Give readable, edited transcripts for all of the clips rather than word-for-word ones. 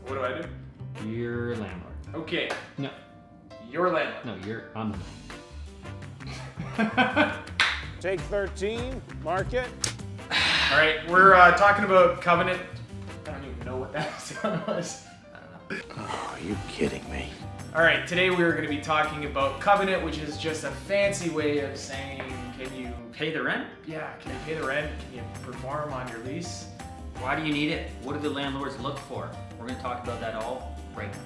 What do I do? You're landlord. Okay. No. You're landlord. No, I'm Take 13, mark it. All right, we're talking about covenant. I don't even know what that sound was. I don't know. Oh, are you kidding me? All right, today we're going to be talking about covenant, which is just a fancy way of saying, can you Pay the rent? Yeah, can you pay the rent? Can you perform on your lease? Why do you need it? What do the landlords look for? We're going to talk about that all right now.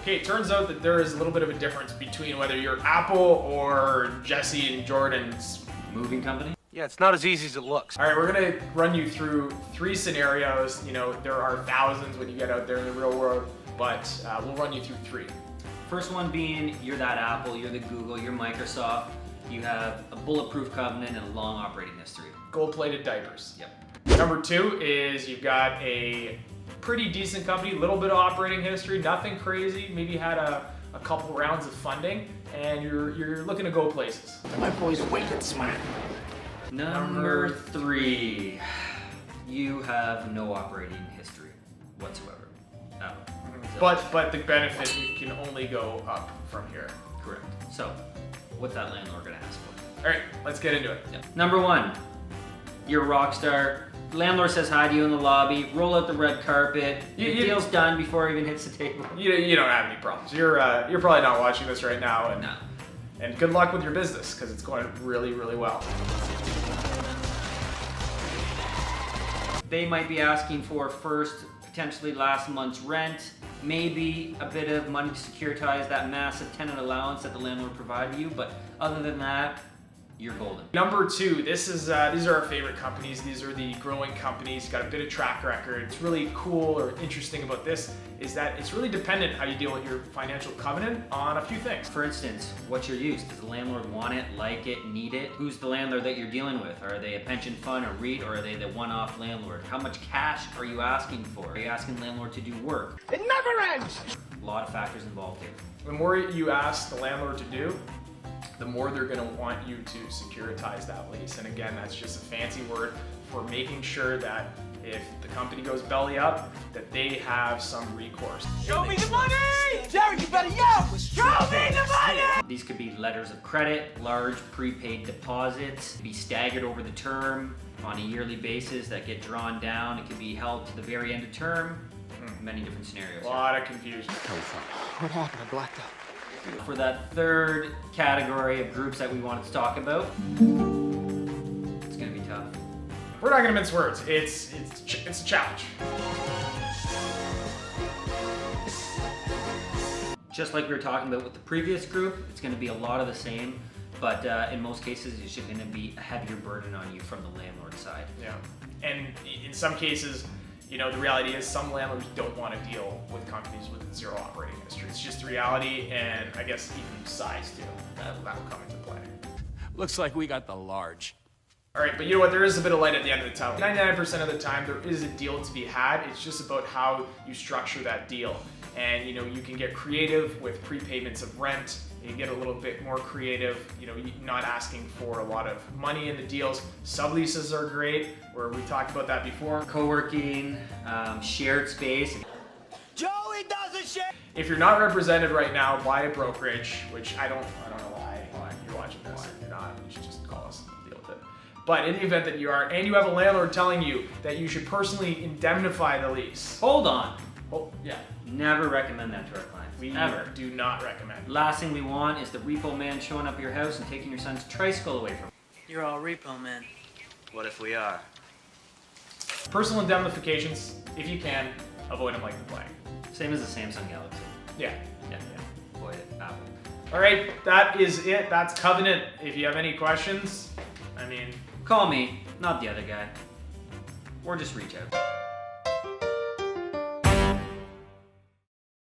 Okay, it turns out that there is a little bit of a difference between whether you're Apple or Jesse and Jordan's Moving company? Yeah, it's not as easy as it looks. All right, we're gonna run you through 3 scenarios. You know, there are thousands when you get out there in the real world, but we'll run you through 3. First one being you're that Apple, you're the Google, you're Microsoft. You have a bulletproof covenant and a long operating history. Gold-plated diapers. Yep. Number 2 is you've got a pretty decent company, little bit of operating history, nothing crazy. Maybe had a couple rounds of funding, and you're looking to go places. My boy's wicked smart. Number 3, you have no operating history whatsoever. But the benefit, you can only go up from here. Correct. So, what's that landlord gonna ask for? All right, let's get into it. Yep. Number 1, you're a rock star. Landlord says hi to you in the lobby, roll out the red carpet, the deal's done before it even hits the table. You don't have any problems. You're probably not watching this right now, and No. and good luck with your business because it's going really, really well. They might be asking for first, potentially last month's rent, maybe a bit of money to securitize that massive tenant allowance that the landlord provided you, but other than that, you're golden. Number 2, these are our favorite companies. These are the growing companies, got a bit of track record. It's really cool or interesting about this is that it's really dependent how you deal with your financial covenant on a few things. For instance, what's your use? Does the landlord want it, like it, need it? Who's the landlord that you're dealing with? Are they a pension fund, a REIT, or are they the one-off landlord? How much cash are you asking for? Are you asking the landlord to do work? It never ends! A lot of factors involved here. The more you ask the landlord to do, the more they're gonna want you to securitize that lease. And again, that's just a fancy word for making sure that if the company goes belly up, that they have some recourse. Show me the money! Derek, you better yell! Show me the money! These could be letters of credit, large prepaid deposits, be staggered over the term on a yearly basis that get drawn down. It could be held to the very end of term. Many different scenarios. A lot of confusion. What happened? I blacked out. For that third category of groups that we wanted to talk about, it's gonna be tough. We're not gonna mince words. It's a challenge. Just like we were talking about with the previous group, it's gonna be a lot of the same, but in most cases, it's just gonna be a heavier burden on you from the landlord side. Yeah, and in some cases, you know, the reality is some landlords don't want to deal with companies with zero operating history. It's just the reality, and I guess even size too. That will come into play. Looks like we got the large. All right, but you know what? There is a bit of light at the end of the tunnel. 99% of the time, there is a deal to be had. It's just about how you structure that deal. And you know, you can get creative with prepayments of rent. You can get a little bit more creative, you know, not asking for a lot of money in the deals. Subleases are great, where we talked about that before. Co-working, shared space. Joey doesn't share! If you're not represented right now by a brokerage, which I don't know why you're watching this. If you're not, you should just call us and deal with it. But in the event that you are, and you have a landlord telling you that you should personally indemnify the lease. Hold on. Oh, yeah. Never recommend that to our clients. We Ever. do not recommend. Last thing we want is the repo man showing up at your house and taking your son's tricycle away from you. You're all repo men. What if we are? Personal indemnifications, if you can, avoid them like the plague. Same as the Samsung Galaxy. Yeah. Yeah. Avoid it. Apple. All right, that is it. That's Covenant. If you have any questions, I mean, Call me, not the other guy. Or just reach out.